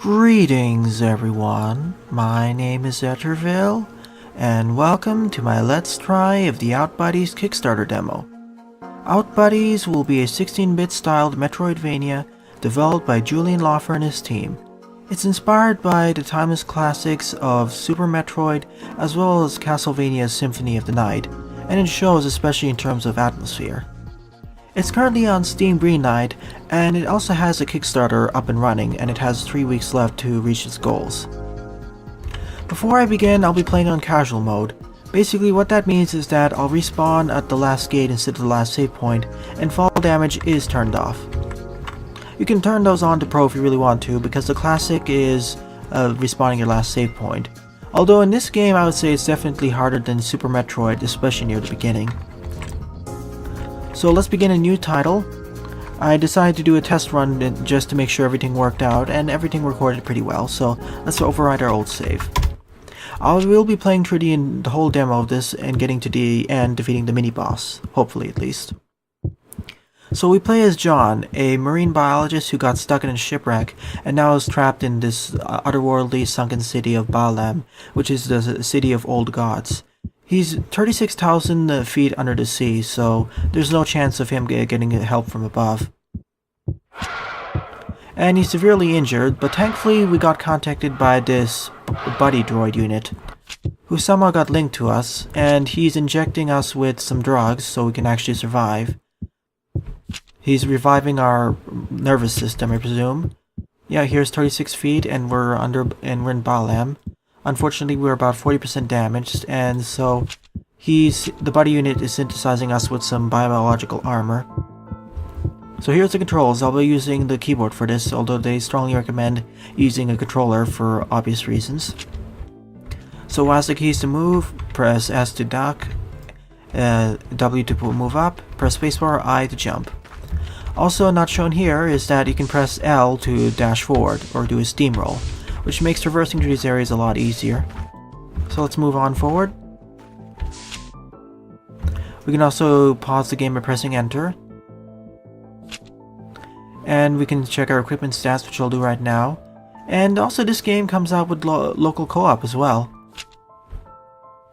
Greetings everyone, my name is Etterville, and welcome to my Let's Try of the Outbuddies Kickstarter demo. Outbuddies will be a 16-bit styled metroidvania developed by Julian Laufer and his team. It's inspired by the timeless classics of Super Metroid as well as Castlevania's Symphony of the Night, and it shows especially in terms of atmosphere. It's currently on Steam Greenlight, and it also has a Kickstarter up and running, and it has 3 weeks left to reach its goals. Before I begin, I'll be playing on casual mode. Basically what that means is that I'll respawn at the last gate instead of the last save point, and fall damage is turned off. You can turn those on to pro if you really want to, because the classic is respawning your last save point. Although in this game I would say it's definitely harder than Super Metroid, especially near the beginning. So let's begin a new title. I decided to do a test run just to make sure everything worked out, and everything recorded pretty well, so let's override our old save. I will be playing through the whole demo of this and getting to the end, defeating the mini-boss, hopefully at least. So we play as John, a marine biologist who got stuck in a shipwreck and now is trapped in this otherworldly sunken city of Bahlam, which is the city of old gods. He's 36,000 feet under the sea, so there's no chance of him getting help from above. And he's severely injured, but thankfully we got contacted by this buddy droid unit, who somehow got linked to us, and he's injecting us with some drugs so we can actually survive. He's reviving our nervous system, I presume. Yeah, here's 36 feet, and we're in Bahlam. Unfortunately, we're about 40% damaged, and so the buddy unit is synthesizing us with some biological armor. So here's the controls. I'll be using the keyboard for this, although they strongly recommend using a controller for obvious reasons. So as the keys to move, press S to duck, W to move up, press spacebar, I to jump. Also not shown here is that you can press L to dash forward, or do a steamroll, which makes traversing through these areas a lot easier. So let's move on forward. We can also pause the game by pressing enter. And we can check our equipment stats, which I'll do right now. And also this game comes out with local co-op as well.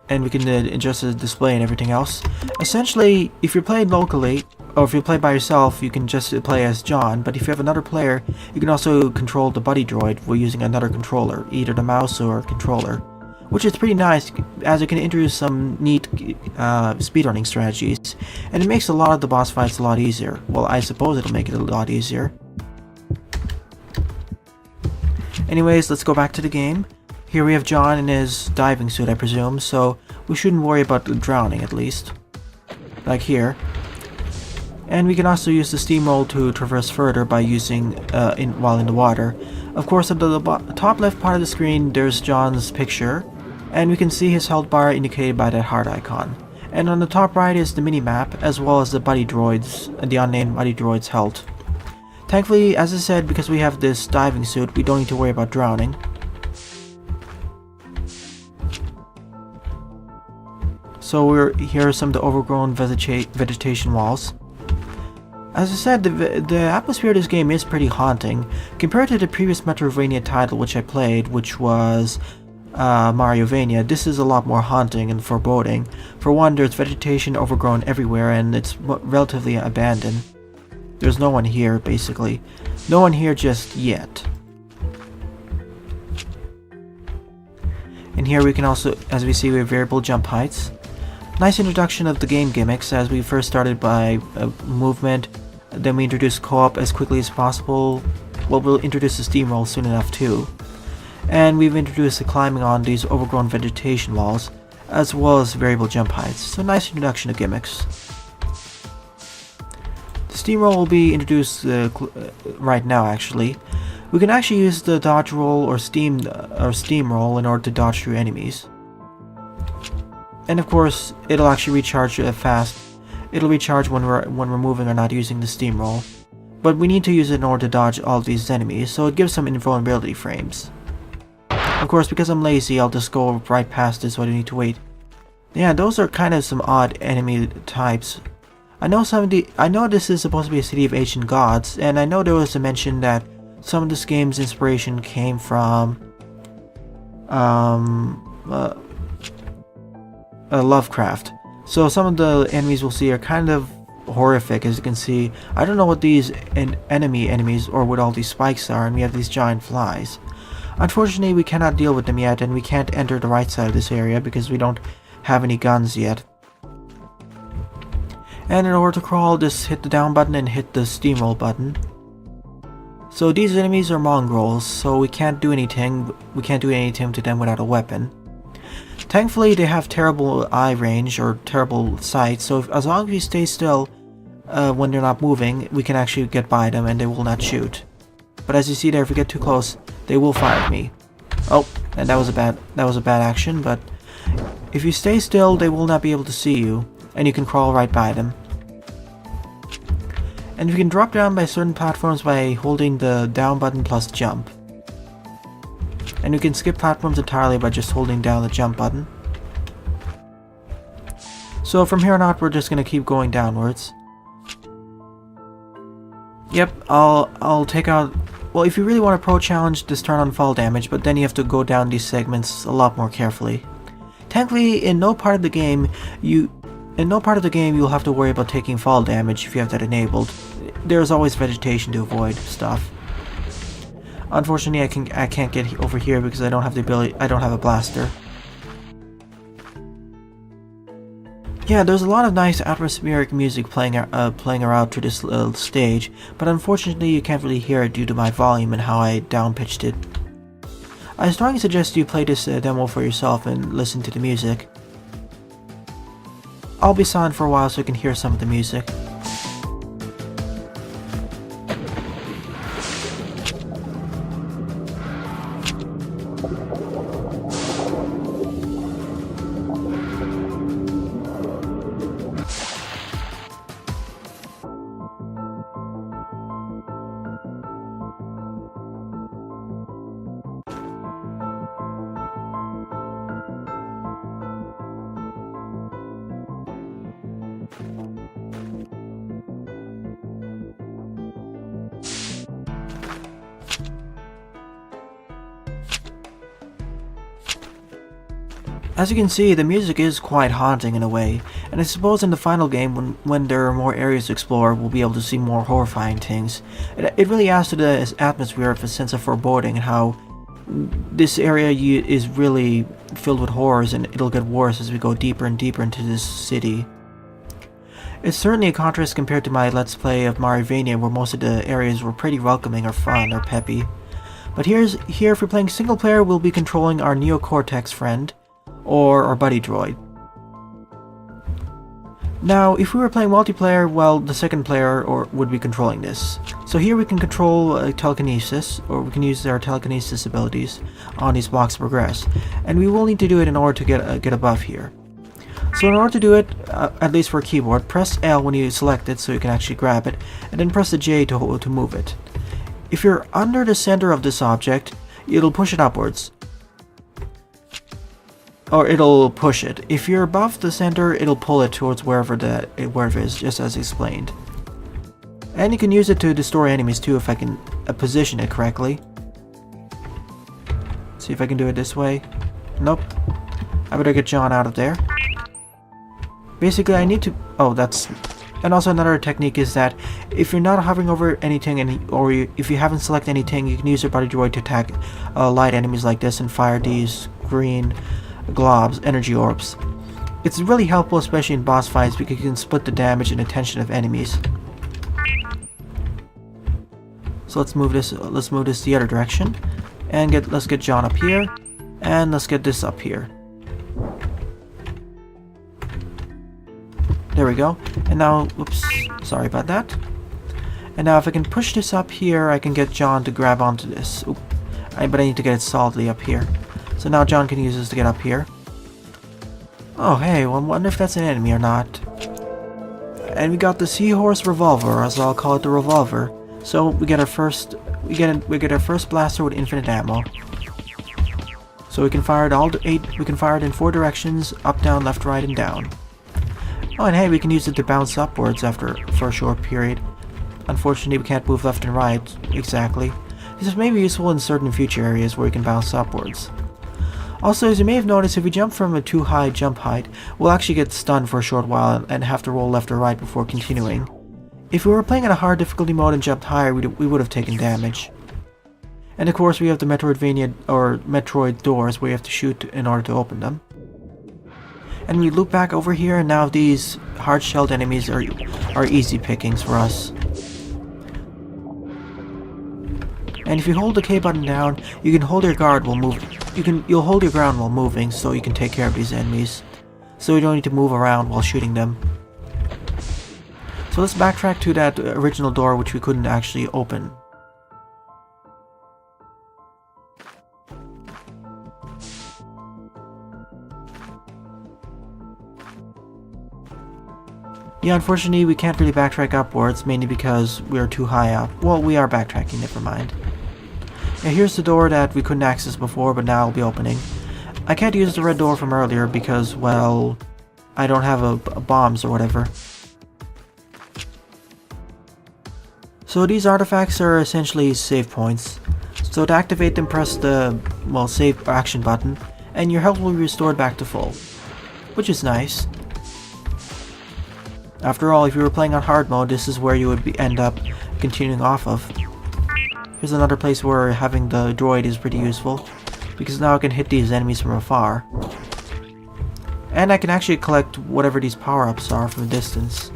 And we can adjust the display and everything else. Essentially, if you're playing locally, or if you play by yourself, you can just play as John, but if you have another player, you can also control the buddy droid while using another controller, either the mouse or controller, which is pretty nice as it can introduce some neat speedrunning strategies, and it makes a lot of the boss fights a lot easier. Well, I suppose it'll make it a lot easier. Anyways, let's go back to the game. Here we have John in his diving suit, I presume, so we shouldn't worry about drowning at least. Like here. And we can also use the steamroll to traverse further by using while in the water. Of course, at the top left part of the screen, there's John's picture, and we can see his health bar indicated by that heart icon. And on the top right is the mini-map, as well as the buddy droids, the unnamed buddy droids' health. Thankfully, as I said, because we have this diving suit, we don't need to worry about drowning. So here are some of the overgrown vegetation walls. As I said, the atmosphere of this game is pretty haunting. Compared to the previous Metroidvania title which I played, which was Mariovania, this is a lot more haunting and foreboding. For one, there's vegetation overgrown everywhere and it's relatively abandoned. There's no one here, basically. No one here just yet. And here we can also, as we see, we have variable jump heights. Nice introduction of the game gimmicks, as we first started by movement, then we introduced co-op as quickly as possible. Well, we'll introduce the steamroll soon enough too. And we've introduced the climbing on these overgrown vegetation walls, as well as variable jump heights. So nice introduction of gimmicks. The steamroll will be introduced right now actually. We can actually use the dodge roll or steamroll in order to dodge through enemies. And of course, it'll actually recharge fast. It'll recharge when we're moving or not using the steamroll. But we need to use it in order to dodge all of these enemies, so it gives some invulnerability frames. Of course, because I'm lazy, I'll just go right past this so I don't need to wait. Yeah, those are kind of some odd enemy types. I know this is supposed to be a city of ancient gods, and I know there was a mention that some of this game's inspiration came from Lovecraft. So some of the enemies we'll see are kind of horrific, as you can see. I don't know what these enemies or what all these spikes are, and we have these giant flies. Unfortunately, we cannot deal with them yet, and we can't enter the right side of this area because we don't have any guns yet. And in order to crawl, just hit the down button and hit the steamroll button. So these enemies are mongrels, so we can't do anything. We can't do anything to them without a weapon. Thankfully, they have terrible eye range or terrible sight, so as long as we stay still when they're not moving, we can actually get by them and they will not shoot. But as you see there, if we get too close, they will fire at me. Oh, and that was a bad action. But if you stay still, they will not be able to see you, and you can crawl right by them. And you can drop down by certain platforms by holding the down button plus jump. And you can skip platforms entirely by just holding down the jump button. So from here on out, we're just going to keep going downwards. Yep, I'll take out... Well, if you really want a pro challenge, just turn on fall damage, but then you have to go down these segments a lot more carefully. Technically, in no part of the game you'll have to worry about taking fall damage if you have that enabled. There's always vegetation to avoid stuff. Unfortunately, I can't get over here because I don't have the ability. I don't have a blaster. Yeah, there's a lot of nice atmospheric music playing around through this little stage, but unfortunately you can't really hear it due to my volume and how I downpitched it. I strongly suggest you play this demo for yourself and listen to the music. I'll be silent for a while so you can hear some of the music. As you can see, the music is quite haunting in a way, and I suppose in the final game, when there are more areas to explore, we'll be able to see more horrifying things. It really adds to the atmosphere of a sense of foreboding and how this area is really filled with horrors, and it'll get worse as we go deeper and deeper into this city. It's certainly a contrast compared to my Let's Play of metroidvania, where most of the areas were pretty welcoming or fun or peppy. But here if we're playing single player, we'll be controlling our neocortex friend, or our buddy droid. Now, if we were playing multiplayer, well, the second player would be controlling this. So here we can control telekinesis, or we can use our telekinesis abilities on these blocks to progress. And we will need to do it in order to get above here. So in order to do it, at least for a keyboard, press L when you select it so you can actually grab it, and then press the J to move it. If you're under the center of this object, it'll push it upwards. Or it'll push it. If you're above the center, it'll pull it towards wherever it is, just as explained. And you can use it to destroy enemies too if I can position it correctly. See if I can do it this way. Nope. I better get John out of there. Basically, I need to... Oh, that's... And also another technique is that if you're not hovering over anything, if you haven't selected anything, you can use your buddy droid to attack light enemies like this and fire these green globs, energy orbs. It's really helpful, especially in boss fights, because you can split the damage and attention of enemies. So let's move this the other direction, and let's get John up here, and let's get this up here. There we go. And now, oops, sorry about that. And now if I can push this up here, I can get John to grab onto this. Oop. But I need to get it solidly up here. So now John can use this to get up here. Oh hey, well, I wonder if that's an enemy or not. And we got the Seahorse Revolver, as I'll call it, the revolver. So we get our first blaster with infinite ammo. So we can fire it we can fire it in 4 directions, up, down, left, right, and down. Oh, and hey, we can use it to bounce upwards for a short period. Unfortunately, we can't move left and right exactly. This may be useful in certain future areas where you can bounce upwards. Also, as you may have noticed, if we jump from a too high jump height, we'll actually get stunned for a short while and have to roll left or right before continuing. If we were playing in a hard difficulty mode and jumped higher, we would have taken damage. And of course, we have the Metroidvania or Metroid doors where you have to shoot in order to open them. And we loop back over here, and now these hard-shelled enemies are easy pickings for us. And if you hold the K button down, you can hold your guard while moving. You'll hold your ground while moving, so you can take care of these enemies. So you don't need to move around while shooting them. So let's backtrack to that original door which we couldn't actually open. Yeah, unfortunately we can't really backtrack upwards, mainly because we are too high up. Well, we are backtracking, never mind. Now here's the door that we couldn't access before, but now I'll be opening. I can't use the red door from earlier because, well, I don't have bombs or whatever. So these artifacts are essentially save points. So to activate them, press the, well, save action button, and your health will be restored back to full. Which is nice. After all, if you were playing on hard mode, this is where you would end up continuing off of. Here's another place where having the droid is pretty useful, because now I can hit these enemies from afar. And I can actually collect whatever these power-ups are from a distance.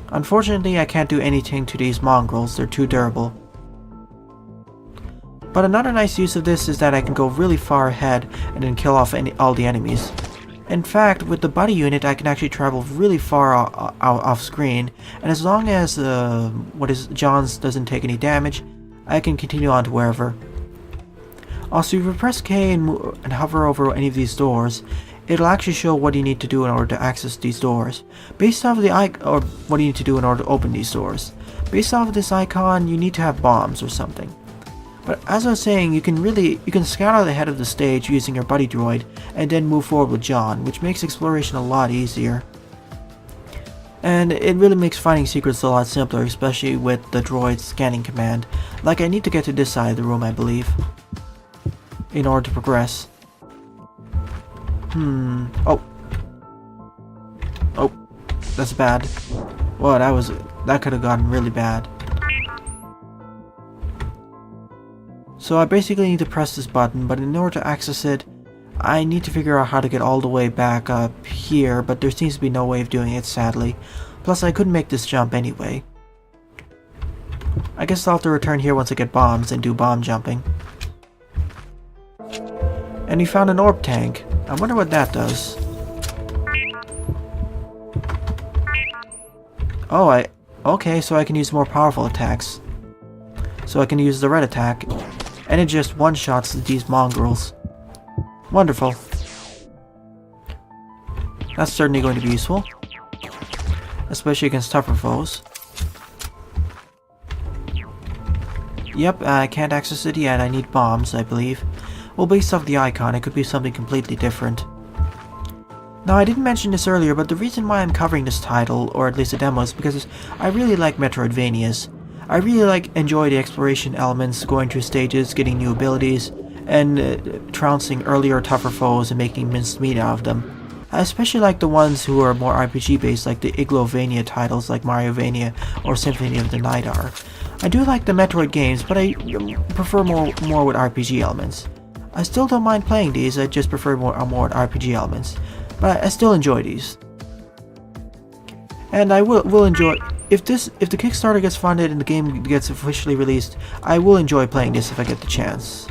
Unfortunately, I can't do anything to these mongrels, they're too durable. But another nice use of this is that I can go really far ahead and then kill off all the enemies. In fact, with the buddy unit, I can actually travel really far off screen, and as long as John's doesn't take any damage, I can continue on to wherever. Also, if you press K and hover over any of these doors, it'll actually show what you need to do in order to access these doors. Based off of the or what you need to do in order to open these doors. Based off of this icon, you need to have bombs or something. But as I was saying, you can scout out ahead of the stage using your buddy droid, and then move forward with John, which makes exploration a lot easier. And it really makes finding secrets a lot simpler, especially with the droid's scanning command. Like, I need to get to this side of the room, I believe, in order to progress. Oh, that's bad. Whoa, that could have gotten really bad. So I basically need to press this button, but in order to access it, I need to figure out how to get all the way back up here, but there seems to be no way of doing it, sadly. Plus, I couldn't make this jump anyway. I guess I'll have to return here once I get bombs and do bomb jumping. And we found an orb tank. I wonder what that does. Oh, okay, so I can use more powerful attacks. So I can use the red attack, and it just one-shots these mongrels. Wonderful. That's certainly going to be useful, especially against tougher foes. Yep, I can't access it yet. I need bombs, I believe. Well, based off the icon, it could be something completely different. Now, I didn't mention this earlier, but the reason why I'm covering this title, or at least a demo, is because I really like Metroidvanias. I really enjoy the exploration elements, going through stages, getting new abilities, and trouncing earlier tougher foes and making minced meat out of them. I especially like the ones who are more RPG based, like the Iglovania titles like Mariovania or Symphony of the Night are. I do like the Metroid games, but I prefer more with RPG elements. I still don't mind playing these, I just prefer more with RPG elements. But I still enjoy these. And I will enjoy... If the Kickstarter gets funded and the game gets officially released, I will enjoy playing this if I get the chance.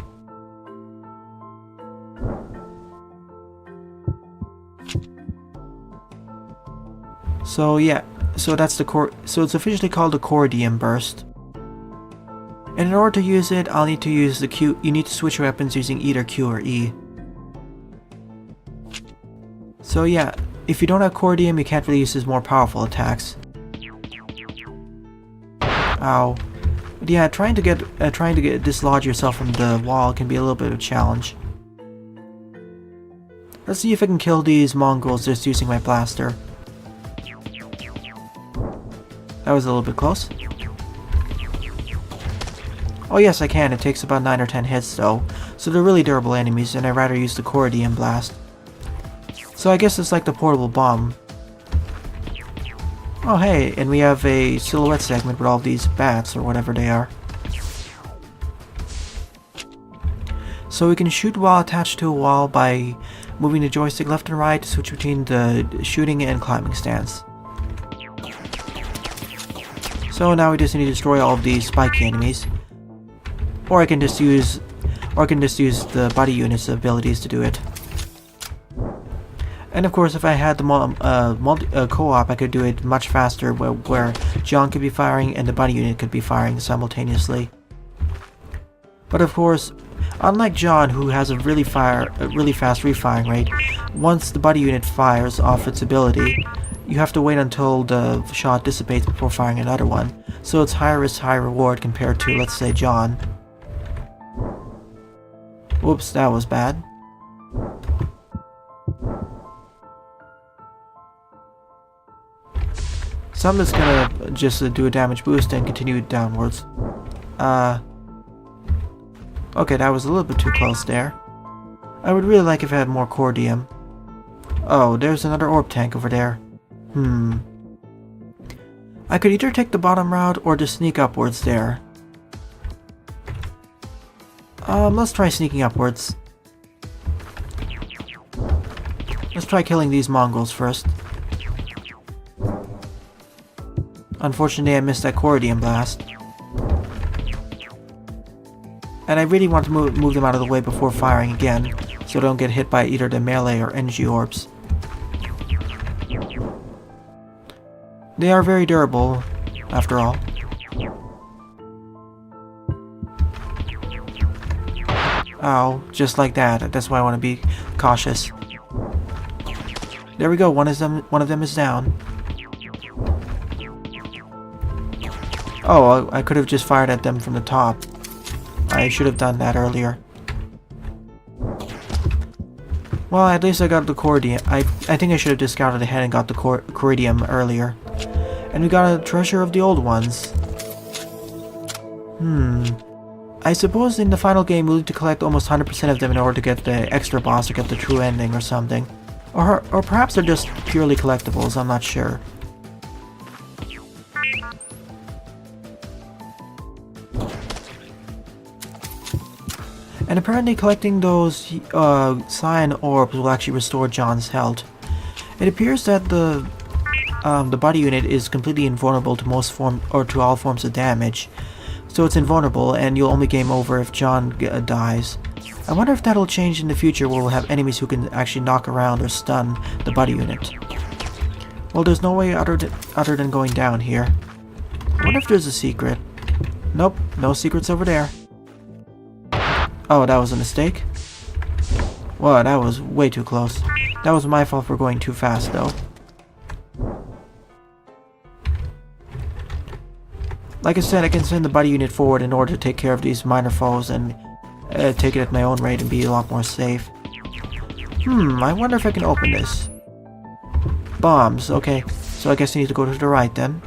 So yeah, so that's the core. So it's officially called the Cordium Burst. And in order to use it, I'll need to use the Q. You need to switch your weapons using either Q or E. So yeah, if you don't have Cordium, you can't really use his more powerful attacks. Ow. But yeah, trying to dislodge yourself from the wall can be a little bit of a challenge. Let's see if I can kill these mongrels just using my blaster. That was a little bit close. Oh yes, I can. It takes about 9 or 10 hits though. So they're really durable enemies, and I'd rather use the Cordium Blast. So I guess it's like the portable bomb. Oh hey, and we have a silhouette segment with all these bats, or whatever they are. So we can shoot while attached to a wall by moving the joystick left and right to switch between the shooting and climbing stance. So now we just need to destroy all of these spiky enemies. Or I can just use the body unit's abilities to do it. And of course, if I had the co-op, I could do it much faster, where John could be firing and the body unit could be firing simultaneously. But of course, unlike John, who has a really fast refiring rate, once the body unit fires off its ability, you have to wait until the shot dissipates before firing another one. So it's high risk, high reward compared to, let's say, John. Whoops, that was bad. So I'm just gonna do a damage boost and continue downwards. Okay, that was a little bit too close there. I would really like if I had more Cordium. Oh, there's another orb tank over there. I could either take the bottom route or just sneak upwards there. Let's try sneaking upwards. Let's try killing these Mongols first. Unfortunately, I missed that Cordium Blast. And I really want to move them out of the way before firing again, so I don't get hit by either the melee or energy orbs. They are very durable, after all. Ow, just like that. That's why I want to be cautious. There we go, one of them is down. Oh, I could have just fired at them from the top. I should have done that earlier. Well, at least I got the Cordium. I think I should have just scouted ahead and got the Cordium earlier. And we got a treasure of the old ones. I suppose in the final game we'll need to collect almost 100% of them in order to get the extra boss or get the true ending or something. Or perhaps they're just purely collectibles, I'm not sure. And apparently collecting those cyan orbs will actually restore John's health. It appears that the body unit is completely invulnerable to to all forms of damage. So it's invulnerable and you'll only game over if John dies. I wonder if that'll change in the future where we'll have enemies who can actually knock around or stun the body unit. Well, there's no way other than going down here. I wonder if there's a secret. Nope, no secrets over there. Oh, that was a mistake? Well, that was way too close. That was my fault for going too fast, though. Like I said, I can send the body unit forward in order to take care of these minor foes and take it at my own rate and be a lot more safe. I wonder if I can open this. Bombs, okay. So I guess I need to go to the right then.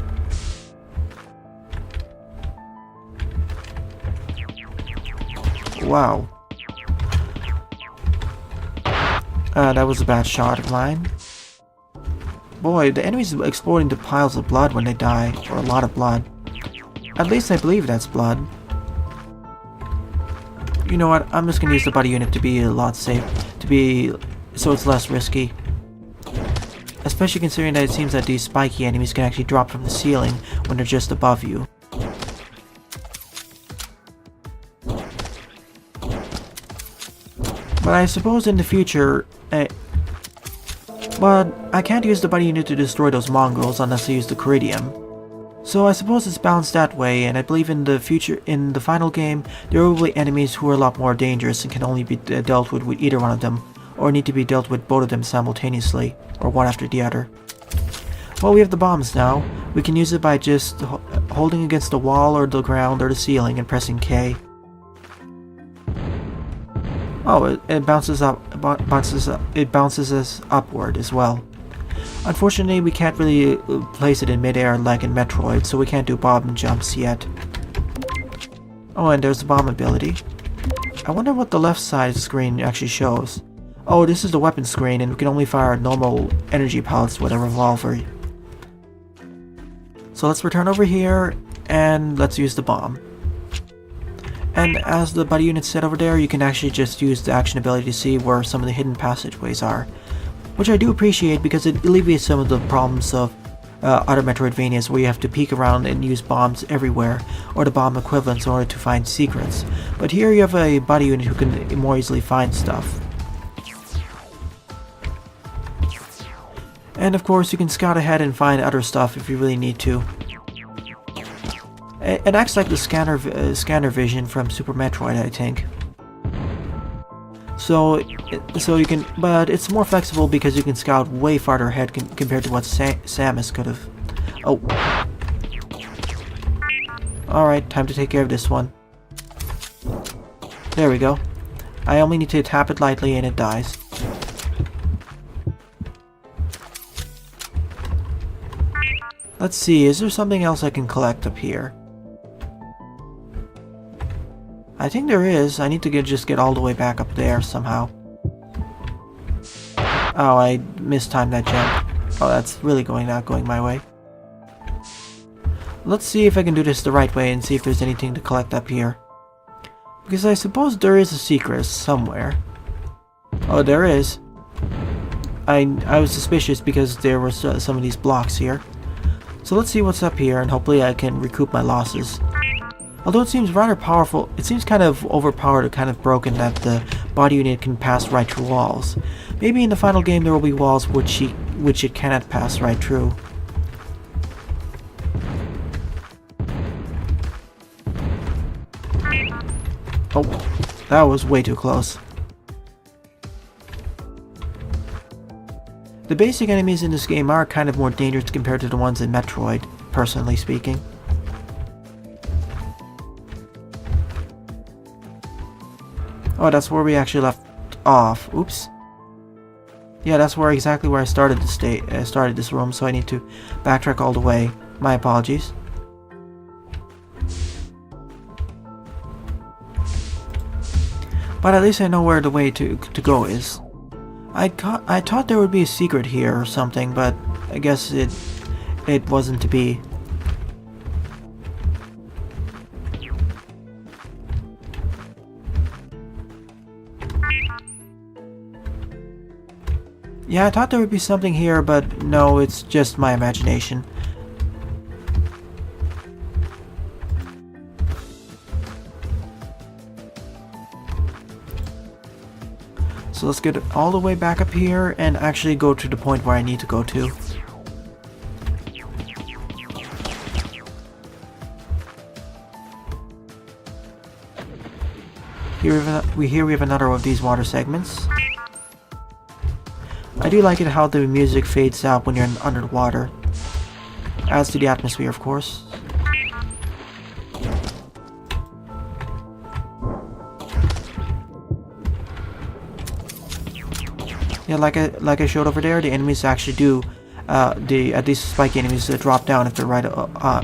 Wow. That was a bad shot of mine. Boy, the enemies explode into piles of blood when they die, or a lot of blood. At least I believe that's blood. You know what, I'm just gonna use the body unit to be a lot safe, so it's less risky. Especially considering that it seems that these spiky enemies can actually drop from the ceiling when they're just above you. But I suppose in the future, but I can't use the body unit to destroy those Mongols unless I use the Cordium. So I suppose it's balanced that way, and I believe in the future, in the final game, there will be enemies who are a lot more dangerous and can only be dealt with either one of them, or need to be dealt with both of them simultaneously, or one after the other. Well, we have the bombs now. We can use it by just holding against the wall or the ground or the ceiling and pressing K. Oh, it bounces us upward as well. Unfortunately, we can't really place it in midair like in Metroid, so we can't do bob and jumps yet. Oh, and there's the bomb ability. I wonder what the left side screen actually shows. Oh, this is the weapon screen, and we can only fire normal energy pellets with a revolver. So let's return over here, and let's use the bomb. And as the buddy unit said over there, you can actually just use the action ability to see where some of the hidden passageways are. Which I do appreciate because it alleviates some of the problems of other Metroidvanias where you have to peek around and use bombs everywhere, or the bomb equivalents in order to find secrets. But here you have a buddy unit who can more easily find stuff. And of course you can scout ahead and find other stuff if you really need to. It acts like the scanner vision from Super Metroid, I think. So you can, but it's more flexible because you can scout way farther ahead compared to what Samus could have. Oh. Alright, time to take care of this one. There we go. I only need to tap it lightly and it dies. Let's see, is there something else I can collect up here? I think there is. I need to just get all the way back up there somehow. Oh, I mistimed that jump. Oh, that's really not going my way. Let's see if I can do this the right way and see if there's anything to collect up here. Because I suppose there is a secret somewhere. Oh, there is. I was suspicious because there were some of these blocks here. So let's see what's up here and hopefully I can recoup my losses. Although it seems rather powerful, it seems kind of overpowered or kind of broken that the body unit can pass right through walls. Maybe in the final game there will be walls which it cannot pass right through. Oh, that was way too close. The basic enemies in this game are kind of more dangerous compared to the ones in Metroid, personally speaking. Oh, that's where we actually left off. Oops. Yeah, that's exactly where I started this room, so I need to backtrack all the way. My apologies. But at least I know where the way to go is. I thought there would be a secret here or something, but I guess it wasn't to be. Yeah, I thought there would be something here, but no, it's just my imagination. So let's get all the way back up here and actually go to the point where I need to go to. Here we have another of these water segments. I do like it how the music fades out when you're under the water. Adds to the atmosphere, of course. Yeah, like I showed over there, the enemies actually do, at least spiky enemies drop down if they're right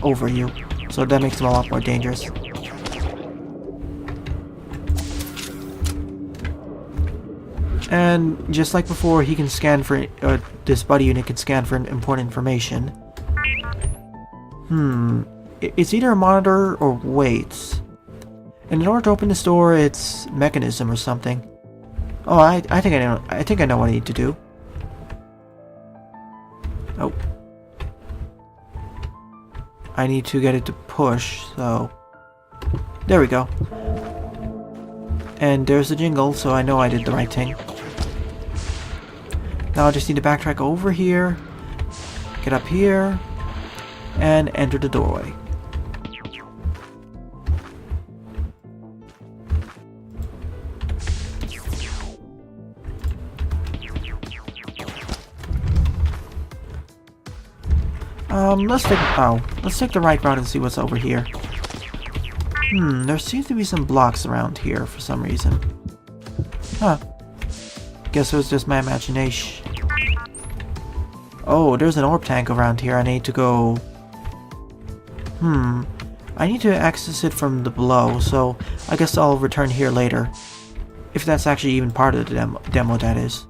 over you. So that makes them a lot more dangerous. And just like before, he can scan for, this buddy unit can scan for important information. It's either a monitor or weights. And in order to open this door, it's mechanism or something. Oh, I think I know what I need to do. Oh. I need to get it to push, so... There we go. And there's the jingle, so I know I did the right thing. Now I just need to backtrack over here, get up here, and enter the doorway. Let's take the right route and see what's over here. There seems to be some blocks around here for some reason. Huh. Guess it was just my imagination. Oh, there's an orb tank around here. I need to go... I need to access it from the below, so I guess I'll return here later. If that's actually even part of the demo, that is.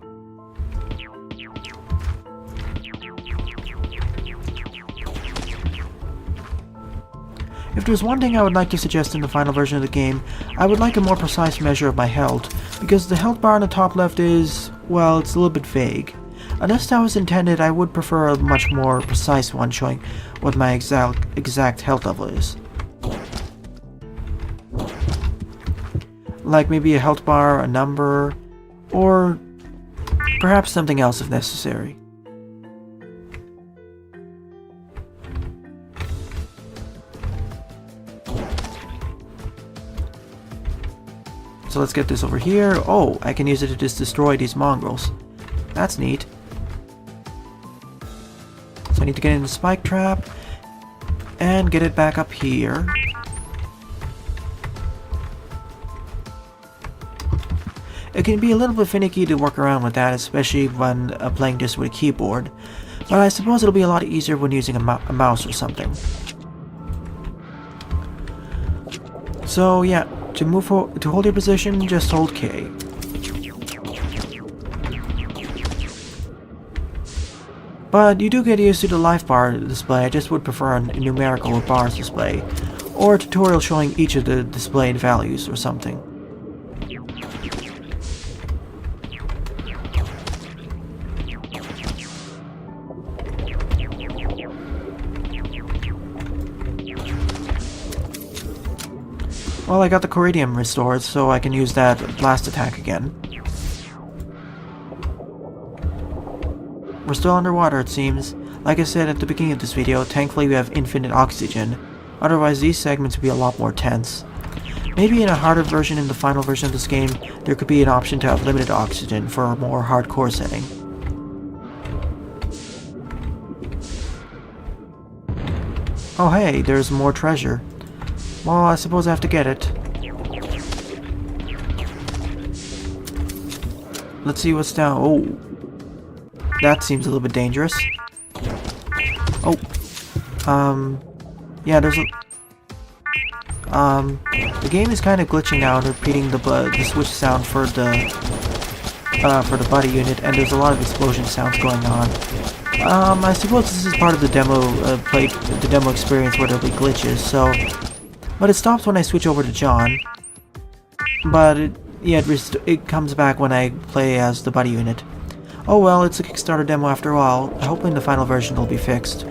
If there's one thing I would like to suggest in the final version of the game, I would like a more precise measure of my health, because the health bar on the top left is, well, it's a little bit vague. Unless that was intended, I would prefer a much more precise one showing what my exact health level is. Like maybe a health bar, a number, or perhaps something else if necessary. So let's get this over here. Oh, I can use it to just destroy these mongrels. That's neat. So I need to get in the spike trap and get it back up here. It can be a little bit finicky to work around with that, especially when playing just with a keyboard, but I suppose it'll be a lot easier when using a mouse or something. So yeah, to hold your position, just hold K. But you do get used to the life bar display. I just would prefer a numerical with bars display, or a tutorial showing each of the displayed values or something. Well, I got the Coridium restored, so I can use that blast attack again. We're still underwater, it seems. Like I said at the beginning of this video, thankfully we have infinite oxygen. Otherwise, these segments would be a lot more tense. Maybe in a harder version, in the final version of this game, there could be an option to have limited oxygen for a more hardcore setting. Oh hey, there's more treasure. Well, I suppose I have to get it. Let's see what's down. Oh, that seems a little bit dangerous. Oh, yeah, there's a... the game is kind of glitching out, repeating the switch sound for the buddy unit, and there's a lot of explosion sounds going on. I suppose this is part of the demo, the demo experience where there'll be glitches, so... But it stops when I switch over to John. But it comes back when I play as the buddy unit. Oh well, it's a Kickstarter demo after all. Hopefully in the final version it'll be fixed.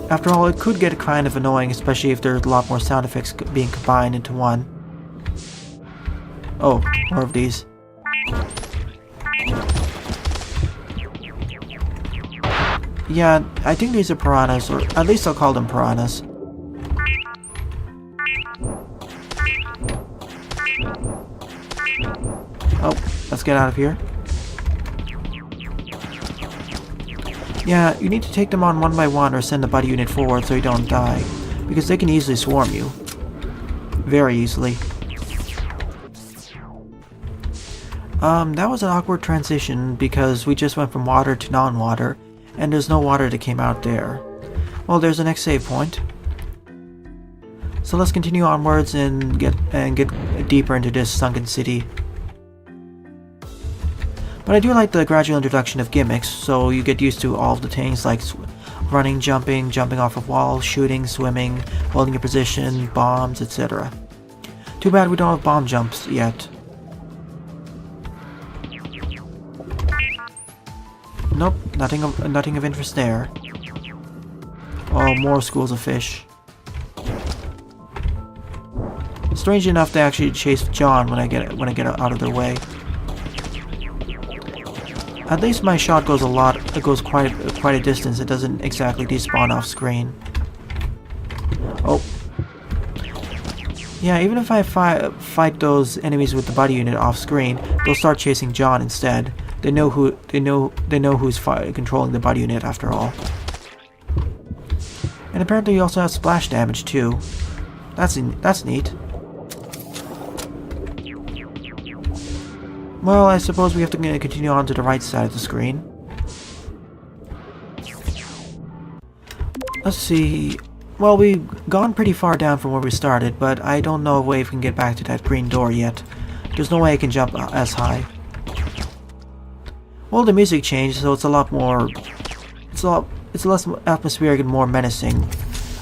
After all, it could get kind of annoying, especially if there's a lot more sound effects being combined into one. Oh, more of these. Yeah, I think these are piranhas, or at least I'll call them piranhas. Oh, let's get out of here. Yeah, you need to take them on one by one or send the buddy unit forward so you don't die, because they can easily swarm you. Very easily. That was an awkward transition because we just went from water to non-water, and there's no water that came out there. Well, there's the next save point. So let's continue onwards and get deeper into this sunken city. But I do like the gradual introduction of gimmicks, so you get used to all of the things like running, jumping, jumping off of walls, shooting, swimming, holding your position, bombs, etc. Too bad we don't have bomb jumps yet. Nope, nothing of interest there. Oh, more schools of fish. Strange enough, they actually chase John when I get out of their way. At least my shot goes quite a distance. It doesn't exactly despawn off screen. Oh. Yeah, even if I fight those enemies with the buddy unit off screen, they'll start chasing John instead. They know who's controlling the buddy unit after all. And apparently you also have splash damage too. That's neat. Well, I suppose we have to continue on to the right side of the screen. Let's see. Well, we've gone pretty far down from where we started, but I don't know a way we can get back to that green door yet. There's no way I can jump as high. Well, the music changed, so it's a lot more... It's less atmospheric and more menacing.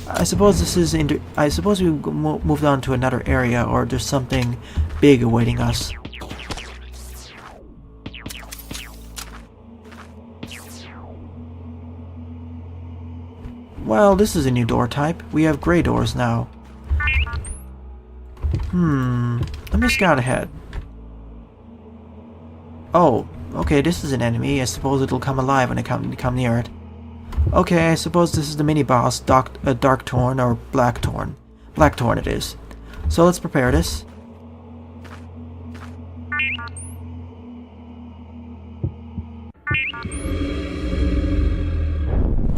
I suppose this is... I suppose we moved on to another area, or there's something big awaiting us. Well, this is a new door type. We have gray doors now. Let me scout ahead. Oh, okay, this is an enemy. I suppose it'll come alive when I come near it. Okay, I suppose this is the mini-boss, Dark Torn, or Black Torn. Black Torn it is. So let's prepare this.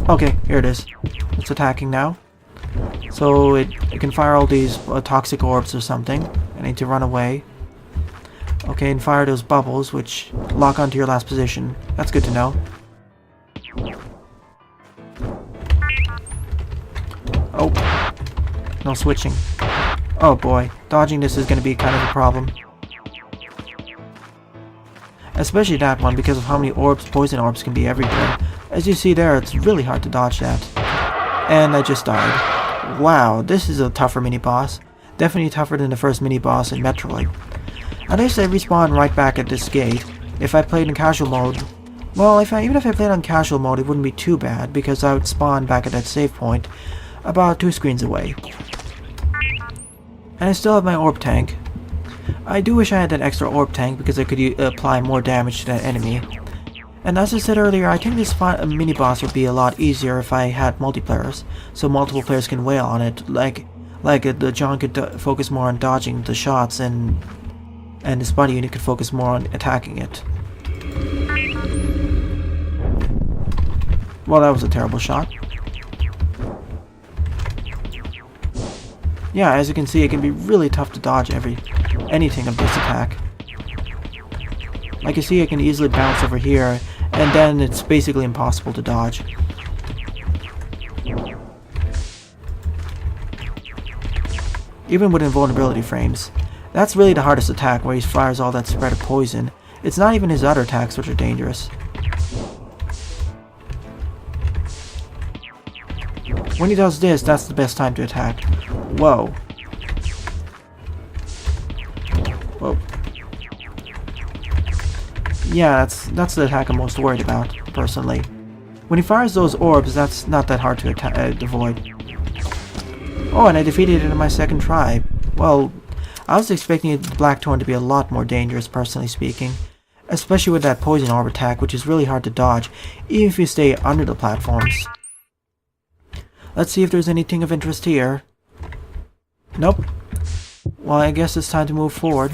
Okay, here it is. It's attacking now. So it can fire all these toxic orbs or something. I need to run away. Okay, and fire those bubbles, which lock onto your last position. That's good to know. Oh. No switching. Oh boy. Dodging this is going to be kind of a problem. Especially that one, because of how many orbs, poison orbs, can be everywhere. As you see there, it's really hard to dodge that. And I just died. Wow, this is a tougher mini-boss. Definitely tougher than the first mini-boss in Metroid. At least I respawn right back at this gate. If I played in casual mode... Well, even if I played on casual mode, it wouldn't be too bad, because I would spawn back at that save point, about 2 screens away. And I still have my orb tank. I do wish I had that extra orb tank, because I could apply more damage to that enemy. And as I said earlier, I think this mini-boss would be a lot easier if I had multiplayers, so multiple players can wail on it, like the John could focus more on dodging the shots, and this buddy unit could focus more on attacking it. Well, that was a terrible shot. Yeah, as you can see, it can be really tough to dodge anything of this attack. Like you see, I can easily bounce over here, and then it's basically impossible to dodge. Even with invulnerability frames. That's really the hardest attack, where he fires all that spread of poison. It's not even his other attacks which are dangerous. When he does this, that's the best time to attack. Whoa. Whoa. Yeah, that's the attack I'm most worried about, personally. When he fires those orbs, that's not that hard to avoid. Oh, and I defeated it in my second try. Well, I was expecting the Blackthorn to be a lot more dangerous, personally speaking. Especially with that poison orb attack, which is really hard to dodge, even if you stay under the platforms. Let's see if there's anything of interest here. Nope. Well, I guess it's time to move forward.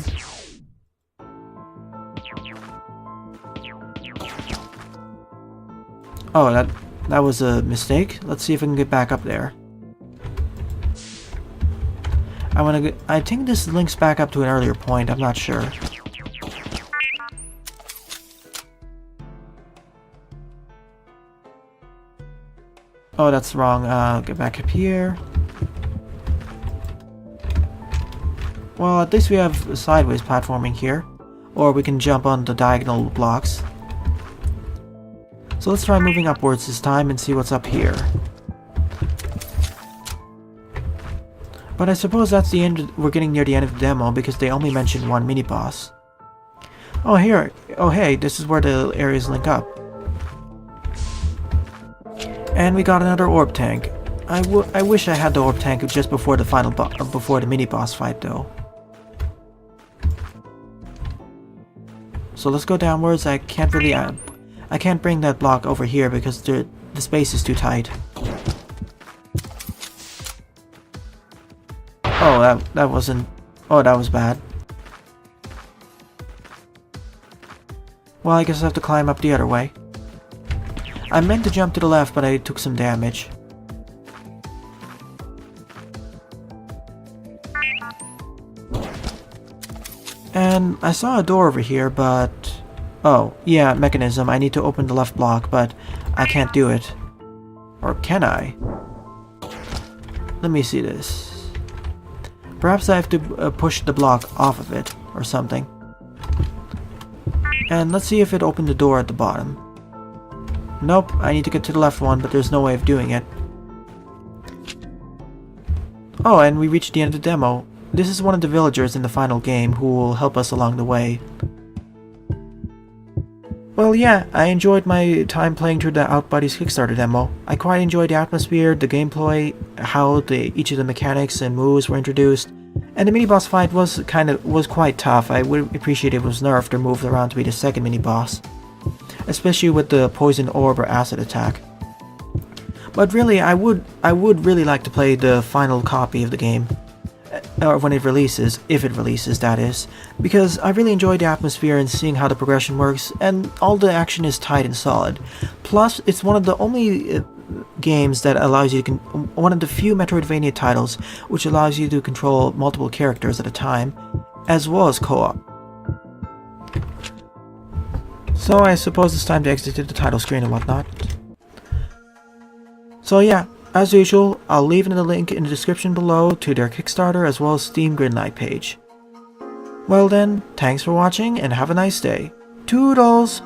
Oh, that was a mistake. Let's see if I can get back up there. I think this links back up to an earlier point. I'm not sure. Oh, that's wrong. Get back up here. Well, at least we have sideways platforming here. Or we can jump on the diagonal blocks. So let's try moving upwards this time and see what's up here. But I suppose that's the end. We're getting near the end of the demo because they only mentioned one mini-boss. Oh, here. Oh, hey, this is where the areas link up. And we got another orb tank. I wish I had the orb tank just before the before the mini-boss fight, though. So let's go downwards. I can't really I can't bring that block over here because the space is too tight. Oh, that wasn't... Oh, that was bad. Well, I guess I have to climb up the other way. I meant to jump to the left, but I took some damage. And I saw a door over here, but... Oh, yeah, mechanism. I need to open the left block, but I can't do it. Or can I? let me see this. Perhaps I have to push the block off of it or something. And let's see if it opened the door at the bottom. Nope, I need to get to the left one, but there's no way of doing it. Oh, and we reached the end of the demo. This is one of the villagers in the final game who will help us along the way. Well, yeah, I enjoyed my time playing through the Outbuddies Kickstarter demo. I quite enjoyed the atmosphere, the gameplay, how each of the mechanics and moves were introduced, and the mini-boss fight was quite tough. I would appreciate if it was nerfed or moved around to be the second mini-boss, especially with the poison orb or acid attack. But really, I would really like to play the final copy of the game. Or when it releases, if it releases, that is, because I really enjoy the atmosphere and seeing how the progression works, and all the action is tight and solid. Plus, it's one of the only games that allows you to one of the few Metroidvania titles which allows you to control multiple characters at a time, as well as co-op. So I suppose it's time to exit the title screen and whatnot. So yeah. As usual, I'll leave in the link in the description below to their Kickstarter as well as Steam Greenlight page. Well then, thanks for watching and have a nice day. Toodles!